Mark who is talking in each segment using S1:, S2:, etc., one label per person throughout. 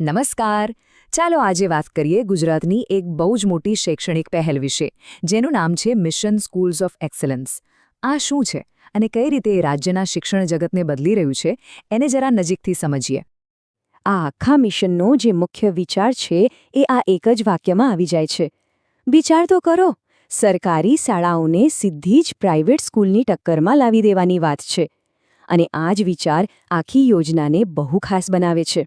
S1: નમસ્કાર. ચાલો આજે વાત કરીએ ગુજરાતની એક બહુ જ મોટી શૈક્ષણિક પહેલ વિશે, જેનું નામ છે મિશન સ્કૂલ્સ ઓફ એક્સલન્સ. આ શું છે અને કઈ રીતે એ રાજ્યના શિક્ષણ જગતને બદલી રહ્યું છે, એને જરા નજીકથી સમજીએ.
S2: આ આખા મિશનનો જે મુખ્ય વિચાર છે એ આ એક જ વાક્યમાં આવી જાય છે. વિચાર તો કરો, સરકારી શાળાઓને સીધી જ પ્રાઇવેટ સ્કૂલની ટક્કરમાં લાવી દેવાની વાત છે. અને આ જ વિચાર આખી યોજનાને બહુ ખાસ બનાવે છે.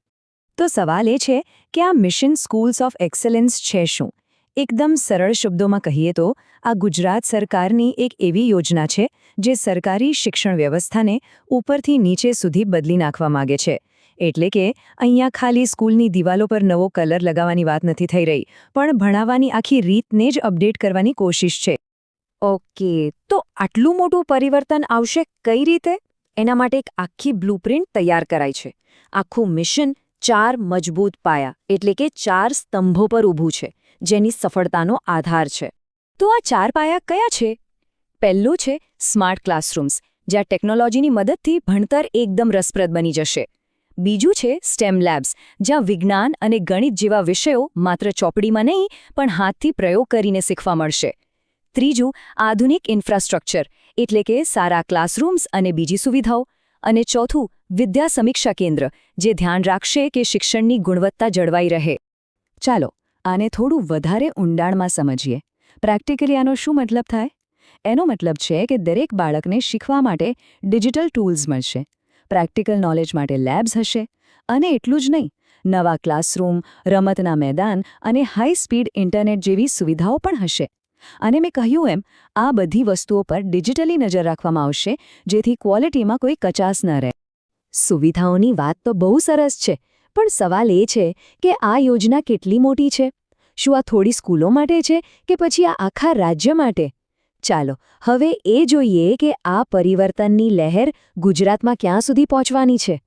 S1: તો સવાલ એ છે કે આ મિશન સ્કૂલ્સ ઓફ એક્સલન્સ છે શું? એકદમ સરળ શબ્દોમાં કહીએ તો આ ગુજરાત સરકારની એક એવી યોજના છે જે સરકારી શિક્ષણ વ્યવસ્થાને ઉપરથી નીચે સુધી બદલી નાખવા માંગે છે. એટલે કે અહીંયા ખાલી સ્કૂલની દિવાલો પર નવો કલર લગાવવાની વાત નથી થઈ રહી, પણ ભણાવવાની આખી રીતને જ અપડેટ કરવાની કોશિશ છે.
S2: ઓકે, તો આટલું મોટું પરિવર્તન આવશે કઈ રીતે? એના માટે એક આખી બ્લુપ્રિન્ટ તૈયાર કરાઈ છે. આખું મિશન 4 મજબૂત પાયા એટલે કે 4 સ્તંભો પર ઊભું છે, જેની સફળતાનો આધાર છે.
S1: તો આ 4 પાયા કયા છે? પહેલું છે સ્માર્ટ ક્લાસરૂમ્સ, જ્યાં ટેકનોલોજીની મદદથી ભણતર એકદમ રસપ્રદ બની જશે. બીજું છે સ્ટેમ લેબ્સ, જ્યાં વિજ્ઞાન અને ગણિત જેવા વિષયો માત્ર ચોપડીમાં નહીં પણ હાથથી પ્રયોગ કરીને શીખવા મળશે. ત્રીજું આધુનિક ઇન્ફ્રાસ્ટ્રક્ચર, એટલે કે સારા ક્લાસરૂમ્સ અને બીજી સુવિધાઓ. અને ચોથું વિદ્યા સમીક્ષા કેન્દ્ર, જે ધ્યાન રાખશે કે શિક્ષણની ગુણવત્તા જળવાઈ રહે. ચાલો આને થોડું વધારે ઊંડાણમાં સમજીએ. પ્રેક્ટિકલી આનો શું મતલબ થાય? એનો મતલબ છે કે દરેક બાળકને શીખવા માટે ડિજિટલ ટૂલ્સ મળશે, પ્રેક્ટિકલ નોલેજ માટે લેબ્સ હશે, અને એટલું જ નહીં, નવા ક્લાસરૂમ, રમતના મેદાન અને હાઈ સ્પીડ ઇન્ટરનેટ જેવી સુવિધાઓ પણ હશે. અને મેં કહ્યું એમ, આ બધી વસ્તુઓ પર ડિજિટલી નજર રાખવામાં આવશે, જેથી ક્વોલિટીમાં કોઈ કચાસ ન રહે. સુવિધાઓની વાત તો બહુ સરસ છે, પણ સવાલ એ છે કે આ યોજના કેટલી મોટી છે? શું આ થોડી સ્કૂલો માટે છે કે પછી આ આખા રાજ્ય માટે? ચાલો હવે એ જોઈએ કે આ પરિવર્તનની લહેર ગુજરાતમાં ક્યાં સુધી પહોંચવાની છે.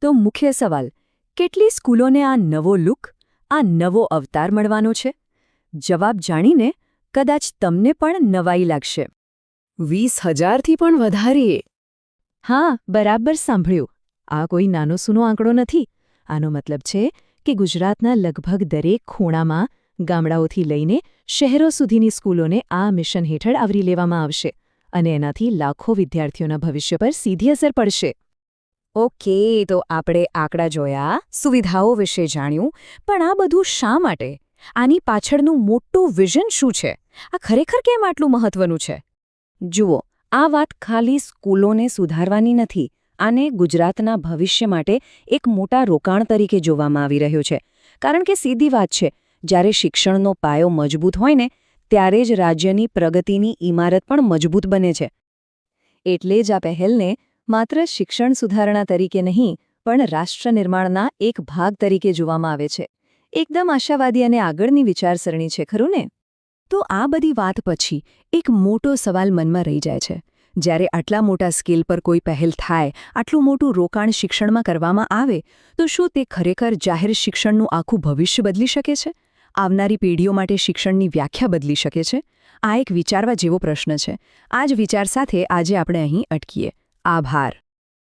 S1: તો મુખ્ય સવાલ, કેટલી સ્કૂલોને આ નવો લુક, આ નવો અવતાર મળવાનો છે? જવાબ જાણીને કદાચ તમને પણ નવાઈ લાગશે. 20,000થી પણ વધારે! હા, બરાબર સાંભળ્યું. આ કોઈ નાનો સૂનો આંકડો નથી. આનો મતલબ છે કે ગુજરાતના લગભગ દરેક ખૂણામાં, ગામડાઓથી લઈને શહેરો સુધીની સ્કૂલોને આ મિશન હેઠળ આવરી લેવામાં આવશે, અને એનાથી લાખો વિદ્યાર્થીઓના ભવિષ્ય પર સીધી અસર પડશે. ઓકે, તો આપણે આંકડા જોયા, સુવિધાઓ વિશે જાણ્યું, પણ આ બધું શા માટે? આની પાછળનું મોટું વિઝન શું છે? આ ખરેખર કેમ આટલું મહત્વનું છે? જુઓ, આ વાત ખાલી સ્કૂલોને સુધારવાની નથી. આને ગુજરાતના ભવિષ્ય માટે એક મોટા રોકાણ તરીકે જોવામાં આવી રહ્યું છે. કારણ કે સીધી વાત છે, જ્યારે શિક્ષણનો પાયો મજબૂત હોય ને, ત્યારે જ રાજ્યની પ્રગતિની ઇમારત પણ મજબૂત બને છે. એટલે જ આ પહેલને માત્ર શિક્ષણ સુધારણા તરીકે નહીં, પણ રાષ્ટ્ર નિર્માણના એક ભાગ તરીકે જોવામાં આવે છે. એકદમ આશાવાદી અને આગળની વિચારસરણી છે, ખરું ને? તો આ બધી વાત પછી એક મોટો સવાલ મનમાં રહી જાય છે. જ્યારે આટલા મોટા સ્કેલ પર કોઈ પહેલ થાય, આટલું મોટું રોકાણ શિક્ષણમાં કરવામાં આવે, તો શું તે ખરેખર જાહેર શિક્ષણનું આખું ભવિષ્ય બદલી શકે છે? આવનારી પેઢીઓ માટે શિક્ષણની વ્યાખ્યા બદલી શકે છે? આ એક વિચારવા જેવો પ્રશ્ન છે. આ જ વિચાર સાથે આજે આપણે અહીં અટકીએ. આભાર.